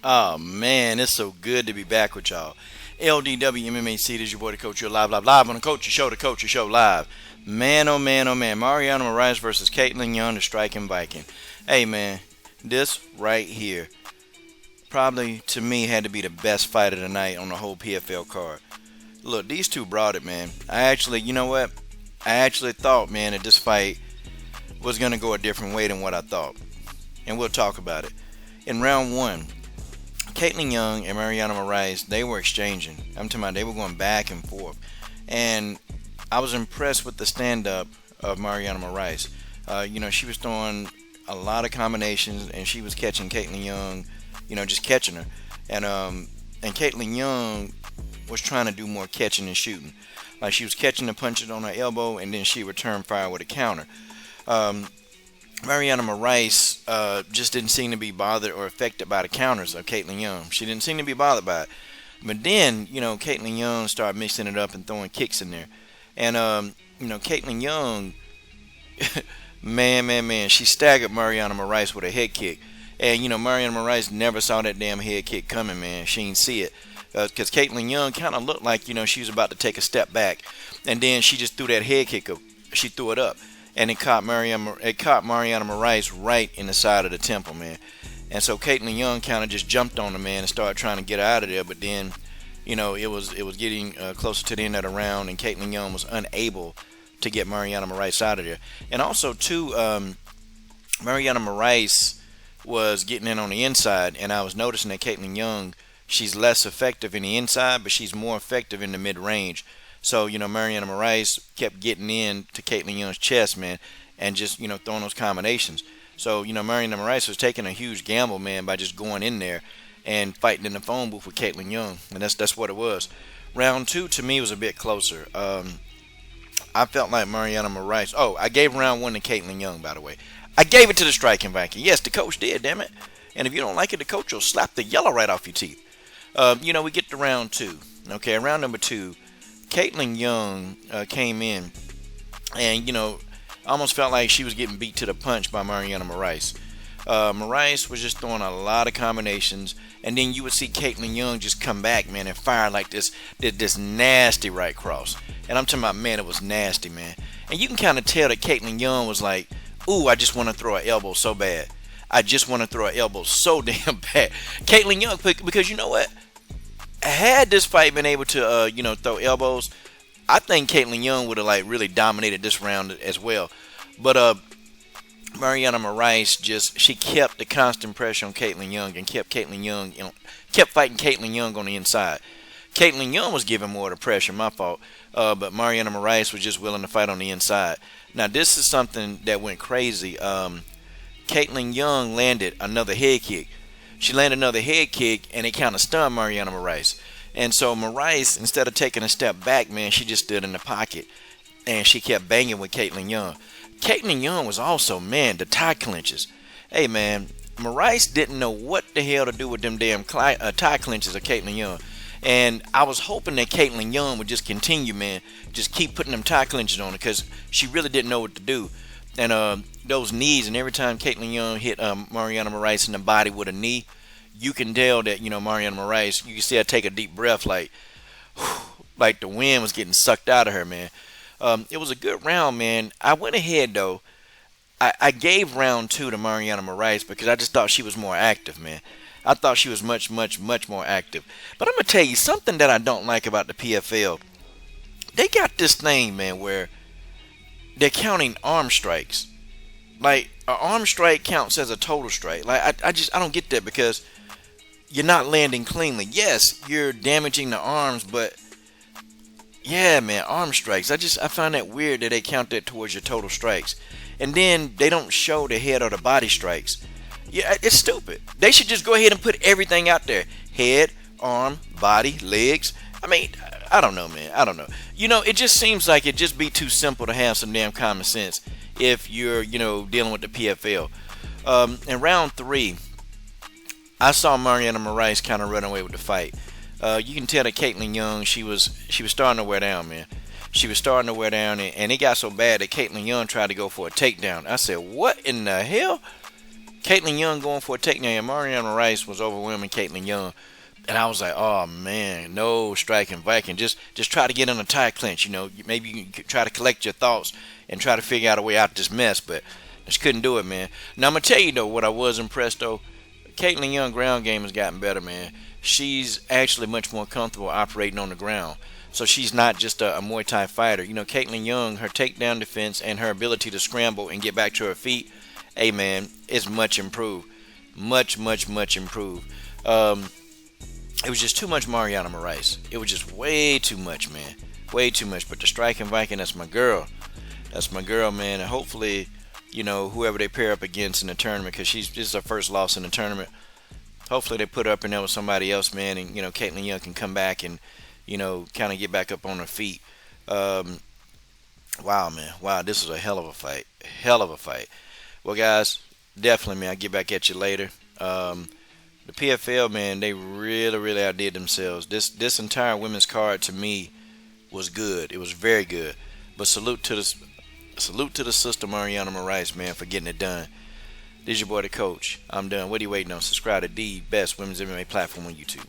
Oh man, it's so good to be back with y'all. LDW this is your boy the coach. You're live on the Coach Show, the Coach Show live. Man, oh man, oh man. Mariana Morais versus Kaitlin Young, the striking Viking. Hey man, this right here probably to me had to be the best fight of the night on the whole PFL card. Look, these two brought it, man. You know what? I actually thought, man, that this fight was gonna go a different way than what I thought, and we'll talk about it. In round one, Kaitlin Young and Mariana Morais, they were exchanging. I'm talking about they were going back and forth. And I was impressed with the stand-up of Mariana Morais. She was throwing a lot of combinations, and she was catching Kaitlin Young, just catching her. And Kaitlin Young was trying to do more catching and shooting. Like she was catching the punches on her elbow, and then she returned fire with a counter. Mariana Morais just didn't seem to be bothered or affected by the counters of Kaitlin Young. She didn't seem to be bothered by it. But then, Kaitlin Young started mixing it up and throwing kicks in there. And, Kaitlin Young, man, she staggered Mariana Morais with a head kick. And, Mariana Morais never saw that damn head kick coming, man. She didn't see it. Because Kaitlin Young kind of looked like, she was about to take a step back. And then she just threw that head kick up. She threw it up. And it caught Mariana Morais right in the side of the temple, man. And so Kaitlin Young kind of just jumped on the man and started trying to get her out of there. But then, it was getting closer to the end of the round, and Kaitlin Young was unable to get Mariana Morais out of there. And also, too, Mariana Morais was getting in on the inside, and I was noticing that Kaitlin Young, she's less effective in the inside, but she's more effective in the mid-range. So, Mariana Morais kept getting in to Kaitlin Young's chest, man, and just, throwing those combinations. So, Mariana Morais was taking a huge gamble, man, by just going in there and fighting in the phone booth with Kaitlin Young. And that's what it was. Round two, to me, was a bit closer. I felt like Mariana Morais. Oh, I gave round one to Kaitlin Young, by the way. I gave it to the striking Viking. Yes, the coach did, damn it. And if you don't like it, the coach will slap the yellow right off your teeth. We get to round two. Okay, round number two. Kaitlin Young came in and, almost felt like she was getting beat to the punch by Mariana Morais. Morais was just throwing a lot of combinations, and then you would see Kaitlin Young just come back, man, and fire like this nasty right cross. And I'm talking about, man, it was nasty, man. And you can kind of tell that Kaitlin Young was like, ooh, I just want to throw an elbow so bad. I just want to throw an elbow so damn bad. Kaitlin Young, because you know what? Had this fight been able to, throw elbows, I think Kaitlin Young would have really dominated this round as well. But Mariana Morais she kept the constant pressure on Kaitlin Young and kept fighting Kaitlin Young on the inside. Kaitlin Young was giving more of the pressure, my fault. But Mariana Morais was just willing to fight on the inside. Now this is something that went crazy. Kaitlin Young landed another head kick. She landed another head kick, and it kind of stunned Mariana Morais. And so Morais, instead of taking a step back, man, she just stood in the pocket, and she kept banging with Kaitlin Young. Kaitlin Young was also, man, the tie clinches. Hey, man, Morais didn't know what the hell to do with them damn tie clinches of Kaitlin Young. And I was hoping that Kaitlin Young would just continue, man, just keep putting them tie clinches on her, because she really didn't know what to do. And those knees, and every time Kaitlin Young hit Mariana Morais in the body with a knee, you can tell that, Mariana Morais, you can see her take a deep breath like the wind was getting sucked out of her, man. It was a good round, man. I went ahead, though. I gave round two to Mariana Morais because I just thought she was more active, man. I thought she was much, much, much more active. But I'm going to tell you something that I don't like about the PFL. They got this thing, man, where they're counting arm strikes. Like, an arm strike counts as a total strike. Like, I don't get that, because you're not landing cleanly. Yes, you're damaging the arms, but yeah, man, arm strikes. I find that weird that they count that towards your total strikes. And then they don't show the head or the body strikes. Yeah, it's stupid. They should just go ahead and put everything out there. Head, arm, body, legs. I mean, I don't know, man. I don't know. It just seems like it'd just be too simple to have some damn common sense if you're, dealing with the PFL. In round three, I saw Mariana Morais kind of run away with the fight. You can tell that Kaitlin Young, she was starting to wear down, man. She was starting to wear down, and it got so bad that Kaitlin Young tried to go for a takedown. I said, what in the hell? Kaitlin Young going for a takedown. Mariana Morais was overwhelming Kaitlin Young. And I was like, oh man, no striking Viking. Just try to get in a tie clinch. Maybe you can try to collect your thoughts and try to figure out a way out of this mess. But just couldn't do it, man. Now I'm gonna tell you though, what I was impressed though. Kaitlin Young ground game has gotten better, man. She's actually much more comfortable operating on the ground. So she's not just a Muay Thai fighter. Kaitlin Young, her takedown defense and her ability to scramble and get back to her feet, hey man, it's much improved. Much, much, much improved. It was just too much Mariana Morais. It was just way too much, man. Way too much. But the striking Viking, that's my girl. That's my girl, man. And hopefully, whoever they pair up against in the tournament, because this is her first loss in the tournament. Hopefully they put her up in there with somebody else, man, and Kaitlin Young can come back and kind of get back up on her feet. Wow, man, wow, this was a hell of a fight, hell of a fight. Well, guys, definitely, man, I'll get back at you later. The PFL, man, they really, really outdid themselves. This entire women's card to me was good. It was very good. But salute to the sister Mariana Morais, man, for getting it done. This is your boy, the coach. I'm done. What are you waiting on? Subscribe to the best women's MMA platform on YouTube.